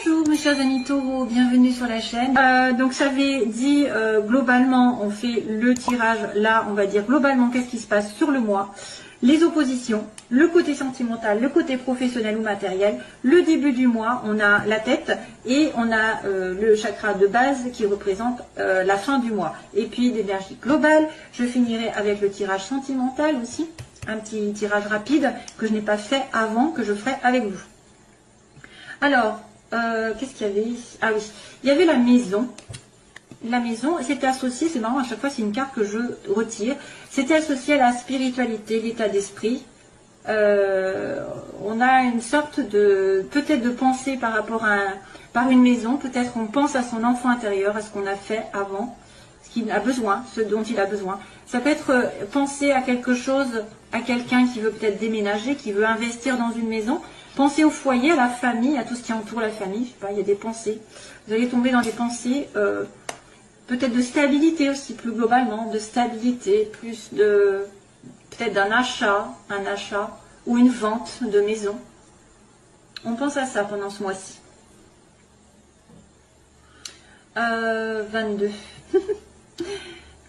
Bonjour mes chers amis taureaux, bienvenue sur la chaîne. Donc j'avais dit globalement on fait le tirage, là on va dire globalement qu'est-ce qui se passe sur le mois, les oppositions, le côté sentimental, le côté professionnel ou matériel, le début du mois, on a la tête et on a le chakra de base qui représente la fin du mois. Et puis l'énergie globale, je finirai avec le tirage sentimental aussi, un petit tirage rapide que je n'ai pas fait avant, que je ferai avec vous. Alors, qu'est-ce qu'il y avait? Ah oui, il y avait la maison. La maison, c'était associé, c'est marrant, à chaque fois c'est une carte que je retire. C'était associé à la spiritualité, l'état d'esprit. On a une sorte de, peut-être de pensée par rapport à par une maison. Peut-être on pense à son enfant intérieur, à ce qu'on a fait avant, ce qu'il a besoin, ce dont il a besoin. Ça peut être penser à quelque chose, à quelqu'un qui veut peut-être déménager, qui veut investir dans une maison. Pensez au foyer, à la famille, à tout ce qui entoure la famille. Je sais pas, il y a des pensées. Vous allez tomber dans des pensées, peut-être de stabilité aussi, plus globalement, de stabilité, plus de, peut-être d'un achat, ou une vente de maison. On pense à ça pendant ce mois-ci. 22.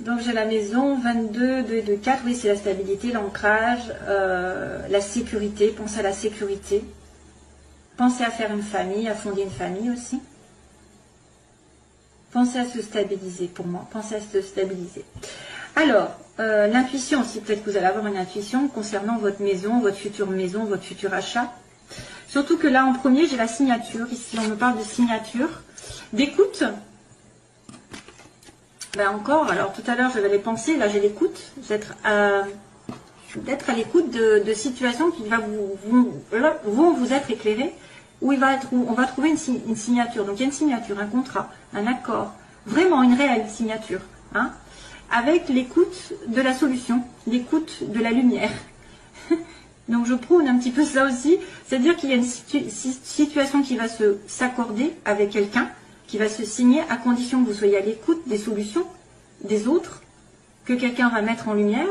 Donc j'ai la maison, 22, 2, 2, 4, oui c'est la stabilité, l'ancrage, la sécurité, pensez à la sécurité. Pensez à faire une famille, à fonder une famille aussi. Pensez à se stabiliser pour moi, pensez à se stabiliser. Alors, l'intuition aussi, peut-être que vous allez avoir une intuition concernant votre maison, votre futur achat. Surtout que là en premier j'ai la signature, ici on me parle de signature, d'écoute. Ben encore, alors tout à l'heure j'avais les pensées, là j'ai l'écoute, d'être à l'écoute de situations qui vont vous être éclairées, où on va trouver une signature. Donc il y a une signature, un contrat, un accord, vraiment une réelle signature, hein, avec l'écoute de la solution, l'écoute de la lumière. Donc je prône un petit peu ça aussi, c'est-à-dire qu'il y a une situation qui va s'accorder avec quelqu'un, qui va se signer à condition que vous soyez à l'écoute des solutions des autres, que quelqu'un va mettre en lumière.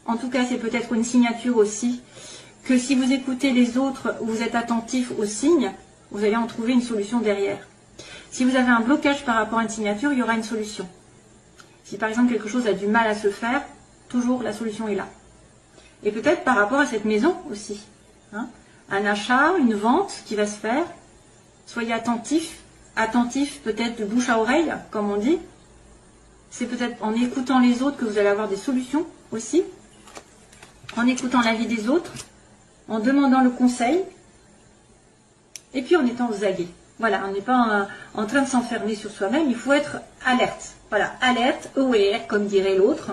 En tout cas, c'est peut-être une signature aussi, que si vous écoutez les autres, vous êtes attentif aux signes, vous allez en trouver une solution derrière. Si vous avez un blocage par rapport à une signature, il y aura une solution. Si par exemple quelque chose a du mal à se faire, toujours la solution est là. Et peut-être par rapport à cette maison aussi, hein, un achat, une vente qui va se faire, soyez attentifs. Attentif peut-être de bouche à oreille, comme on dit. C'est peut-être en écoutant les autres que vous allez avoir des solutions aussi. En écoutant l'avis des autres, en demandant le conseil. Et puis en étant aux aguets. Voilà, on n'est pas en train de s'enfermer sur soi-même, il faut être alerte. Voilà, alerte, aware, comme dirait l'autre.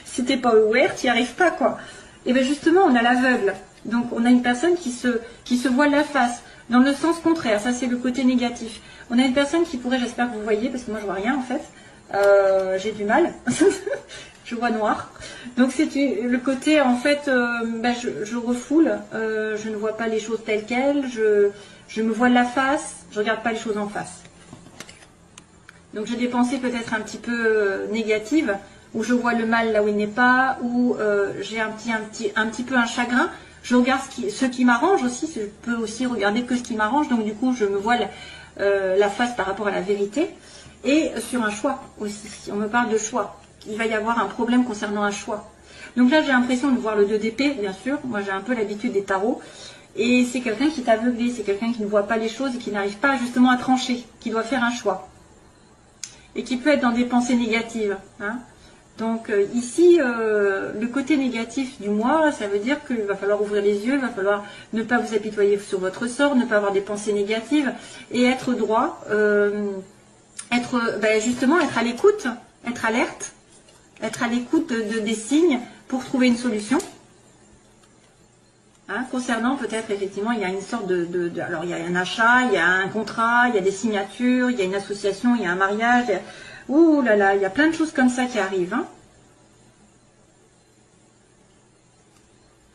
Si t'es pas aware, tu n'y arrives pas, quoi. Et bien justement, on a l'aveugle. Donc on a une personne qui se voile la face. Dans le sens contraire, ça c'est le côté négatif. On a une personne qui pourrait, j'espère que vous voyez, parce que moi je vois rien en fait, j'ai du mal, je vois noir. Donc c'est le côté en fait, je refoule, je ne vois pas les choses telles quelles, je me voile la face, je ne regarde pas les choses en face. Donc j'ai des pensées peut-être un petit peu négatives, où je vois le mal là où il n'est pas, où j'ai un petit peu un chagrin. Je regarde ce qui m'arrange aussi, je peux aussi regarder que ce qui m'arrange, donc du coup je me voile la face par rapport à la vérité. Et sur un choix aussi, on me parle de choix, il va y avoir un problème concernant un choix. Donc là j'ai l'impression de voir le 2 d'épée, bien sûr, moi j'ai un peu l'habitude des tarots, et c'est quelqu'un qui est aveuglé, c'est quelqu'un qui ne voit pas les choses et qui n'arrive pas justement à trancher, qui doit faire un choix. Et qui peut être dans des pensées négatives, hein. Donc ici, le côté négatif du mois, ça veut dire qu'il va falloir ouvrir les yeux, il va falloir ne pas vous apitoyer sur votre sort, ne pas avoir des pensées négatives et être droit, justement être à l'écoute, être alerte, être à l'écoute des signes pour trouver une solution. Hein, concernant peut-être effectivement, il y a une sorte alors il y a un achat, il y a un contrat, il y a des signatures, il y a une association, il y a un mariage. Ouh là là, il y a plein de choses comme ça qui arrivent. Hein.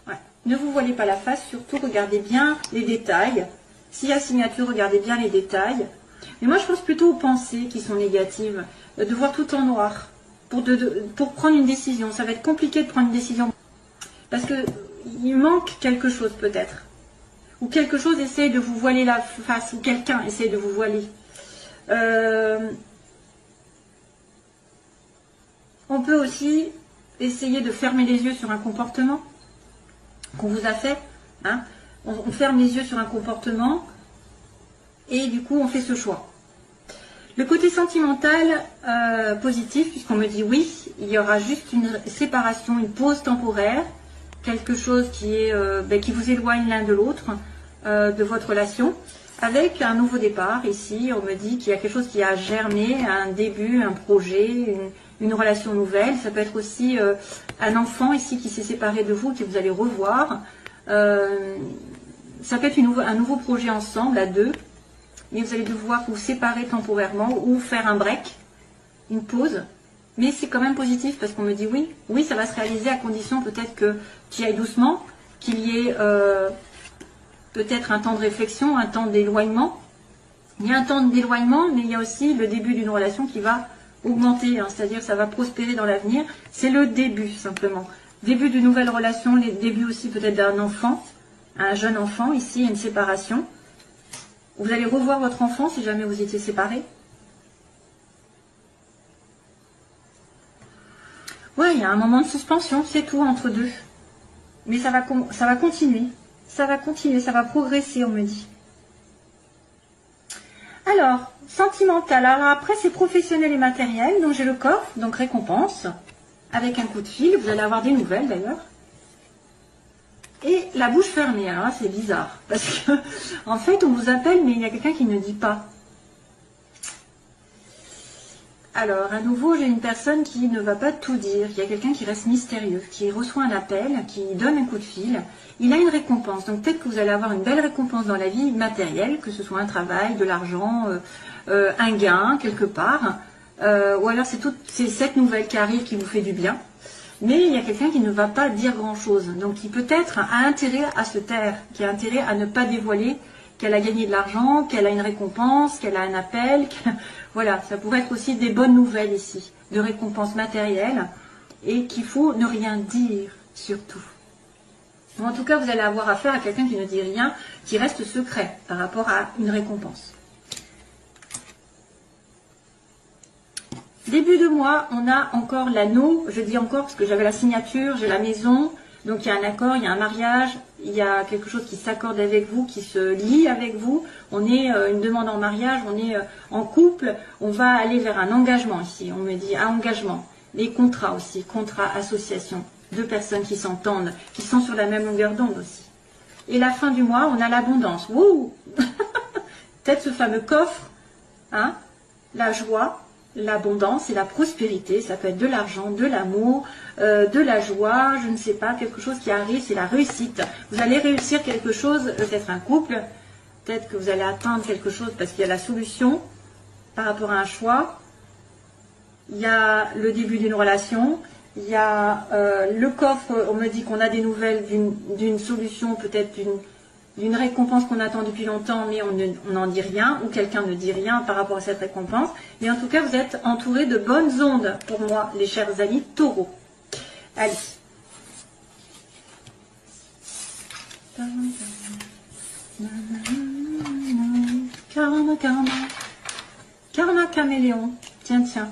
Ouais. Ne vous voilez pas la face, surtout regardez bien les détails. S'il y a signature, regardez bien les détails. Mais moi je pense plutôt aux pensées qui sont négatives, de voir tout en noir, pour prendre une décision. Ça va être compliqué de prendre une décision. Parce que il manque quelque chose peut-être. ou quelque chose essaye de vous voiler la face, ou quelqu'un essaye de vous voiler. On peut aussi essayer de fermer les yeux sur un comportement qu'on vous a fait. Hein. On ferme les yeux sur un comportement et du coup on fait ce choix. Le côté sentimental positif, puisqu'on me dit oui, il y aura juste une séparation, une pause temporaire, quelque chose qui vous éloigne l'un de l'autre, de votre relation, avec un nouveau départ. Ici, on me dit qu'il y a quelque chose qui a germé, un début, un projet, une relation nouvelle. Ça peut être aussi un enfant ici qui s'est séparé de vous, que vous allez revoir. Ça peut être un nouveau projet ensemble, à deux. Mais vous allez devoir vous séparer temporairement ou faire un break, une pause. Mais c'est quand même positif parce qu'on me dit oui. Oui, ça va se réaliser à condition peut-être que tu y ailles doucement, qu'il y ait peut-être un temps de réflexion, un temps d'éloignement. Il y a un temps d'éloignement, mais il y a aussi le début d'une relation qui va augmenter, hein, c'est-à-dire ça va prospérer dans l'avenir. C'est le début simplement. Début d'une nouvelle relation, les débuts aussi peut-être d'un enfant, un jeune enfant. Ici, il y a une séparation. Vous allez revoir votre enfant si jamais vous étiez séparés. Ouais, il y a un moment de suspension, c'est tout entre deux. Mais ça va continuer. Ça va continuer, ça va progresser, on me dit. Alors, sentimental. Alors après, c'est professionnel et matériel. Donc j'ai le coffre, donc récompense, avec un coup de fil. Vous allez avoir des nouvelles d'ailleurs. Et la bouche fermée. Alors là, c'est bizarre. Parce que, en fait, on vous appelle, mais il y a quelqu'un qui ne dit pas. Alors, à nouveau, j'ai une personne qui ne va pas tout dire. Il y a quelqu'un qui reste mystérieux, qui reçoit un appel, qui donne un coup de fil. Il a une récompense. Donc, peut-être que vous allez avoir une belle récompense dans la vie matérielle, que ce soit un travail, de l'argent, un gain, quelque part. Ou alors, c'est cette nouvelle qui arrive qui vous fait du bien. Mais il y a quelqu'un qui ne va pas dire grand-chose. Donc, qui peut-être a intérêt à se taire, qui a intérêt à ne pas dévoiler qu'elle a gagné de l'argent, qu'elle a une récompense, qu'elle a un appel. Voilà, ça pourrait être aussi des bonnes nouvelles ici, de récompenses matérielles, et qu'il faut ne rien dire, surtout. En tout cas, vous allez avoir affaire à quelqu'un qui ne dit rien, qui reste secret par rapport à une récompense. Début de mois, on a encore l'anneau, je dis encore parce que j'avais la signature, j'ai la maison, donc il y a un accord, il y a un mariage, il y a quelque chose qui s'accorde avec vous, qui se lie avec vous. On est une demande en mariage, on est en couple, on va aller vers un engagement ici. On me dit un engagement, les contrats aussi, contrat, association, deux personnes qui s'entendent, qui sont sur la même longueur d'onde aussi. Et la fin du mois, on a l'abondance. Wouh. Peut-être ce fameux coffre, hein, la joie, l'abondance et la prospérité. Ça peut être de l'argent, de l'amour, de la joie, je ne sais pas, quelque chose qui arrive, c'est la réussite. Vous allez réussir quelque chose, peut-être un couple, peut-être que vous allez atteindre quelque chose parce qu'il y a la solution par rapport à un choix. Il y a le début d'une relation, il y a le coffre, on me dit qu'on a des nouvelles d'une solution, peut-être d'une récompense qu'on attend depuis longtemps, mais on n'en dit rien, ou quelqu'un ne dit rien par rapport à cette récompense. Mais en tout cas, vous êtes entourés de bonnes ondes pour moi, les chers amis taureaux. Allez. Karma, karma. Karma caméléon. Tiens, tiens.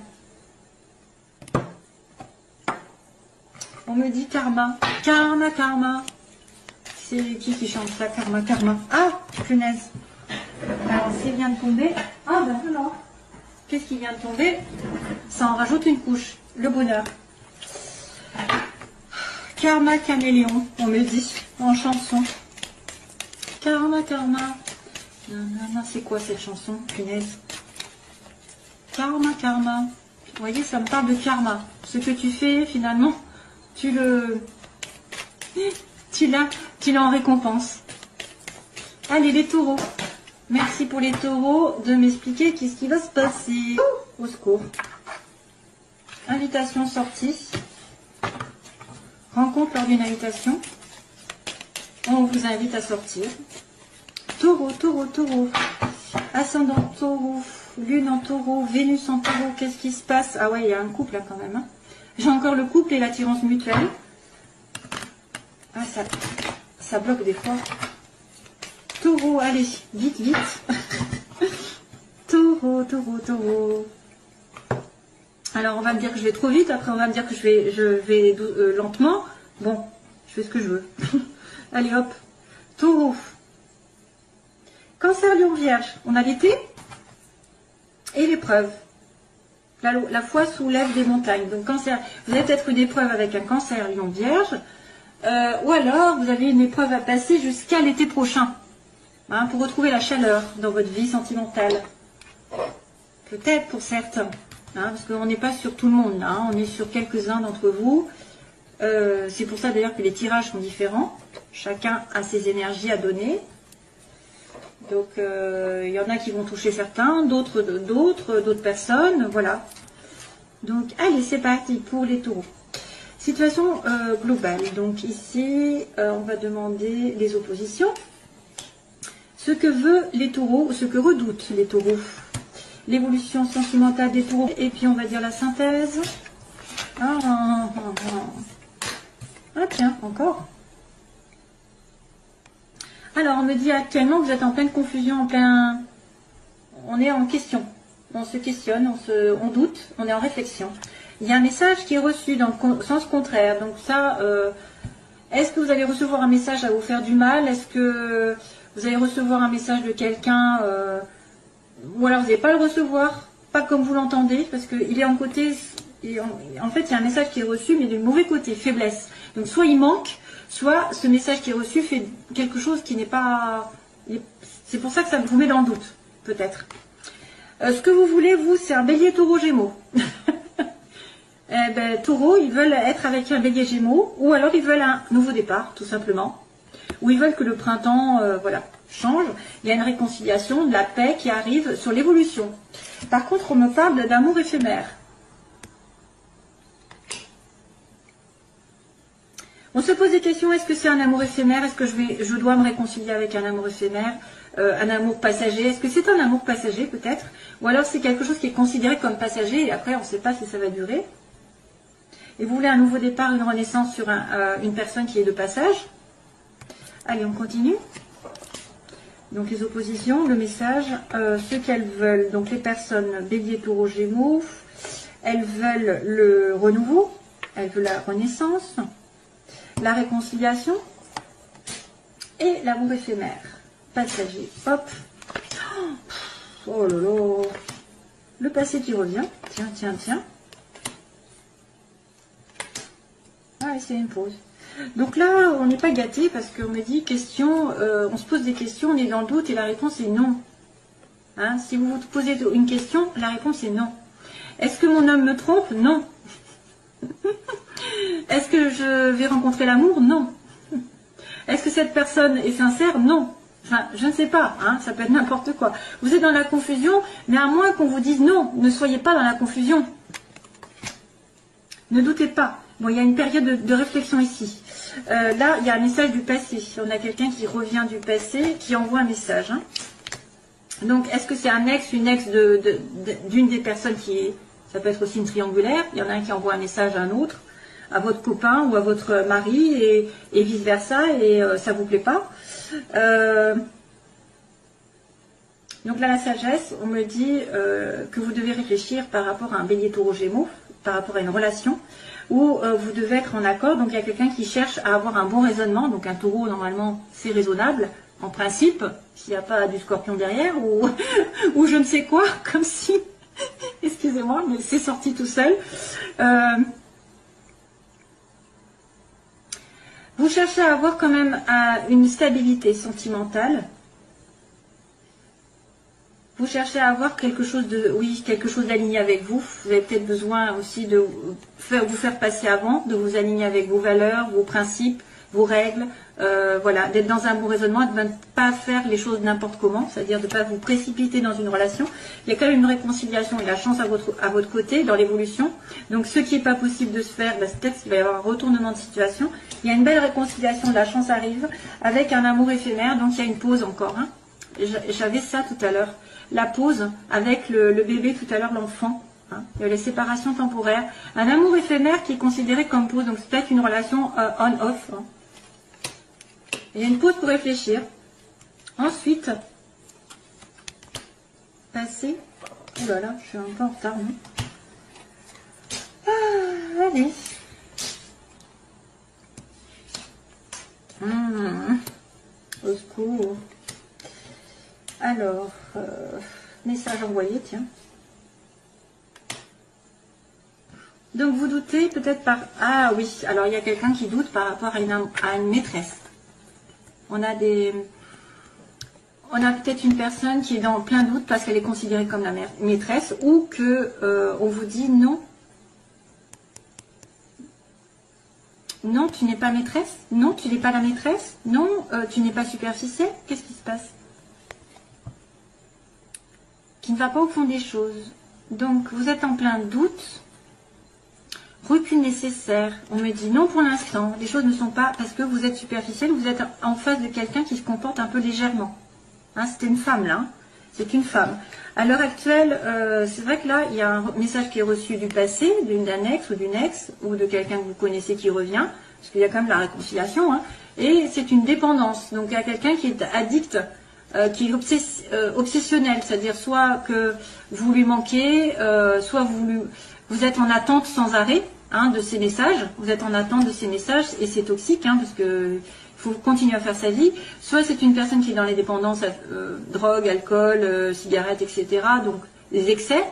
On me dit karma. Karma, karma. C'est qui chante ça? Karma, karma. Ah, punaise. Alors, c'est vient de tomber. Ah, ben voilà. Qu'est-ce qui vient de tomber? Ça en rajoute une couche. Le bonheur. Karma caméléon, on me dit, en chanson. Karma, karma. C'est quoi cette chanson, punaise? Karma, karma. Vous voyez, ça me parle de karma. Ce que tu fais, finalement, tu l'as en récompense. Allez, les taureaux. Merci pour les taureaux de m'expliquer qu'est-ce qui va se passer. Au secours. Invitation sortie. Rencontre lors d'une invitation. On vous invite à sortir. Taureau, taureau, taureau. Ascendant taureau. Lune en taureau. Vénus en taureau. Qu'est-ce qui se passe? Ah ouais, il y a un couple là quand même. Hein. J'ai encore le couple et l'attirance mutuelle. Ah, ça bloque des fois. Taureau, allez, vite, vite. Taureau, taureau, taureau. Alors, on va me dire que je vais trop vite. Après, on va me dire que je vais lentement. Bon, je fais ce que je veux. Allez, hop. Taureau. Cancer, Lion, Vierge. On a l'été et l'épreuve. La foi soulève des montagnes. Donc, cancer, vous avez peut-être une épreuve avec un cancer, Lion, Vierge. Ou alors, vous avez une épreuve à passer jusqu'à l'été prochain. Hein, pour retrouver la chaleur dans votre vie sentimentale. Peut-être pour certains. Hein, parce qu'on n'est pas sur tout le monde. Hein, on est sur quelques-uns d'entre vous. C'est pour ça d'ailleurs que les tirages sont différents. Chacun a ses énergies à donner. Donc, il y en a qui vont toucher certains, d'autres personnes. Voilà. Donc, allez, c'est parti pour les taureaux. Situation globale. Donc, ici, on va demander les oppositions. Ce que veulent les taureaux, ce que redoutent les taureaux. L'évolution sentimentale des taureaux. Et puis, on va dire la synthèse. Ah tiens, encore. Alors, on me dit actuellement que vous êtes en pleine confusion, on est en question. On se questionne, on doute, on est en réflexion. Il y a un message qui est reçu dans le sens contraire. Donc ça, est-ce que vous allez recevoir un message à vous faire du mal? Est-ce que vous allez recevoir un message de quelqu'un ou alors vous n'allez pas le recevoir, pas comme vous l'entendez, parce qu'il est en côté... En fait, il y a un message qui est reçu, mais du mauvais côté, faiblesse. Donc, soit il manque, soit ce message qui est reçu fait quelque chose qui n'est pas... C'est pour ça que ça vous met dans le doute, peut-être. Ce que vous voulez, vous, c'est un bélier taureau gémeaux. Taureau, ils veulent être avec un bélier gémeaux, ou alors ils veulent un nouveau départ, tout simplement. Ou ils veulent que le printemps, voilà, change. Il y a une réconciliation, de la paix qui arrive sur l'évolution. Par contre, on me parle d'amour éphémère. On se pose des questions, est-ce que c'est un amour éphémère? Est-ce que je dois me réconcilier avec un amour éphémère? Un amour passager? Est-ce que c'est un amour passager peut-être? Ou alors c'est quelque chose qui est considéré comme passager et après on ne sait pas si ça va durer? Et vous voulez un nouveau départ, une renaissance sur une personne qui est de passage? Allez, on continue. Donc les oppositions, le message, ce qu'elles veulent. Donc les personnes bélier, taureau, gémeaux, elles veulent le renouveau, elles veulent la renaissance, la réconciliation et l'amour éphémère, passager. Hop. Oh là là. Le passé qui revient. Tiens, tiens, tiens. Ah, c'est une pause. Donc là, on n'est pas gâté parce qu'on me dit question, on se pose des questions, on est dans le doute et la réponse est non. Hein, si vous vous posez une question, la réponse est non. Est-ce que mon homme me trompe? Non. Est-ce que je vais rencontrer l'amour? Non. Est-ce que cette personne est sincère? Non. Enfin, je ne sais pas, hein, ça peut être n'importe quoi. Vous êtes dans la confusion, mais à moins qu'on vous dise non, ne soyez pas dans la confusion. Ne doutez pas. Bon, il y a une période de réflexion ici. Là, il y a un message du passé. On a quelqu'un qui revient du passé, qui envoie un message. Hein. Donc, est-ce que c'est un ex, une ex d'une des personnes qui est... Ça peut être aussi une triangulaire. Il y en a un qui envoie un message à un autre, à votre copain ou à votre mari, et vice-versa, et ça ne vous plaît pas. Donc là, la sagesse, on me dit que vous devez réfléchir par rapport à un bélier taureau gémeaux, par rapport à une relation, où vous devez être en accord. Donc il y a quelqu'un qui cherche à avoir un bon raisonnement. Donc un taureau, normalement, c'est raisonnable, en principe, s'il n'y a pas du scorpion derrière, ou je ne sais quoi, comme si... Excusez-moi, mais c'est sorti tout seul. Vous cherchez à avoir quand même une stabilité sentimentale. Vous cherchez à avoir quelque chose quelque chose d'aligné avec vous. Vous avez peut-être besoin aussi de vous faire passer avant, de vous aligner avec vos valeurs, vos principes, vos règles. Voilà, d'être dans un bon raisonnement, de ne pas faire les choses n'importe comment, c'est-à-dire de ne pas vous précipiter dans une relation. Il y a quand même une réconciliation et la chance à votre côté dans l'évolution. Donc ce qui n'est pas possible de se faire, c'est peut-être qu'il va y avoir un retournement de situation. Il y a une belle réconciliation, la chance arrive, avec un amour éphémère, donc il y a une pause encore. Hein. J'avais ça tout à l'heure, la pause avec le bébé tout à l'heure, l'enfant. Hein. Les séparations temporaires. Un amour éphémère qui est considéré comme pause, donc c'est peut-être une relation on-off. Hein. Il y a une pause pour réfléchir. Ensuite, passer. Oh là là, je suis un peu en retard. Non, allez. Au secours. Alors, message envoyé, tiens. Donc vous doutez peut-être par... Ah oui, alors il y a quelqu'un qui doute par rapport à une maîtresse. On a peut-être une personne qui est dans plein doute parce qu'elle est considérée comme la maîtresse, ou que on vous dit non. Non, tu n'es pas maîtresse. Non, tu n'es pas la maîtresse. Non, tu n'es pas superficielle. Qu'est-ce qui se passe? Qui ne va pas au fond des choses. Donc vous êtes en plein doute. Recul nécessaire. On me dit non pour l'instant. Les choses ne sont pas parce que vous êtes superficielle. Vous êtes en face de quelqu'un qui se comporte un peu légèrement. Hein, c'était une femme là. Hein. C'est une femme. À l'heure actuelle, c'est vrai que là, il y a un message qui est reçu du passé, d'un ex ou d'une ex, ou de quelqu'un que vous connaissez qui revient, parce qu'il y a quand même la réconciliation, hein, et c'est une dépendance. Donc il y a quelqu'un qui est addict, qui est obsessionnel, c'est-à-dire soit que vous lui manquez, soit vous êtes en attente sans arrêt hein, de ces messages, vous êtes en attente de ces messages, et c'est toxique, hein, parce que... faut continuer à faire sa vie, soit c'est une personne qui est dans les dépendances, drogue, alcool, cigarettes, etc. Donc les excès.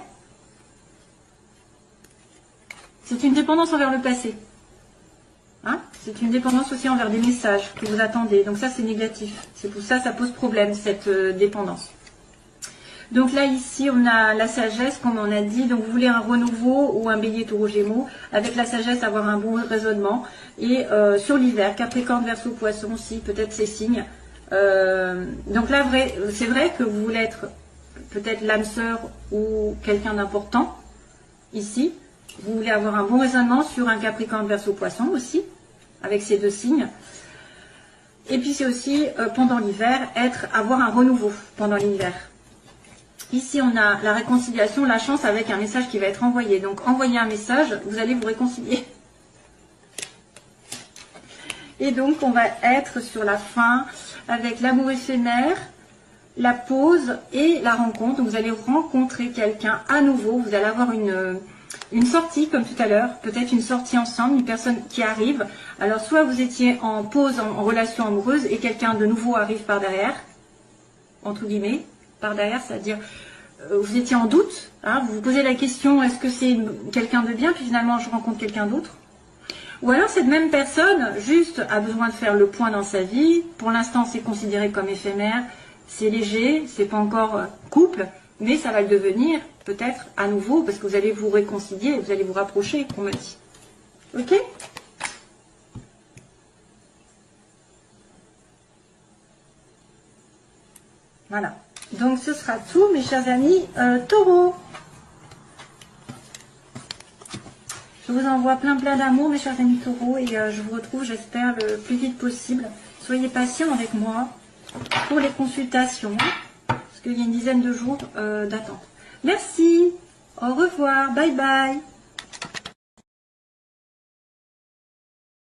C'est une dépendance envers le passé. Hein, c'est une dépendance aussi envers des messages que vous attendez. Donc ça c'est négatif. C'est pour ça que ça pose problème, cette dépendance. Donc là, ici, on a la sagesse, comme on a dit. Donc, vous voulez un renouveau ou un bélier taureau gémeaux. Avec la sagesse, avoir un bon raisonnement. Et sur l'hiver, Capricorne, Verseau, Poisson aussi, peut-être ces signes. Donc là, c'est vrai que vous voulez être peut-être l'âme sœur ou quelqu'un d'important. Ici, vous voulez avoir un bon raisonnement sur un Capricorne, Verseau, Poisson aussi. Avec ces deux signes. Et puis, c'est aussi, pendant l'hiver, avoir un renouveau pendant l'hiver. Ici, on a la réconciliation, la chance avec un message qui va être envoyé. Donc, envoyez un message, vous allez vous réconcilier. Et donc, on va être sur la fin avec l'amour éphémère, la pause et la rencontre. Donc, vous allez rencontrer quelqu'un à nouveau. Vous allez avoir une sortie, comme tout à l'heure. Peut-être une sortie ensemble, une personne qui arrive. Alors, soit vous étiez en pause, en relation amoureuse, et quelqu'un de nouveau arrive par derrière, entre guillemets. Par derrière, c'est-à-dire vous étiez en doute, hein, vous vous posez la question, est-ce que c'est quelqu'un de bien, puis finalement je rencontre quelqu'un d'autre. Ou alors cette même personne, juste, a besoin de faire le point dans sa vie, pour l'instant c'est considéré comme éphémère, c'est léger, c'est pas encore couple, mais ça va le devenir peut-être à nouveau, parce que vous allez vous réconcilier, vous allez vous rapprocher, on me dit. Ok ? Voilà. Donc ce sera tout, mes chers amis taureaux. Je vous envoie plein d'amour, mes chers amis taureaux, et je vous retrouve, j'espère, le plus vite possible. Soyez patients avec moi pour les consultations, parce qu'il y a une dizaine de jours d'attente. Merci, au revoir, bye bye.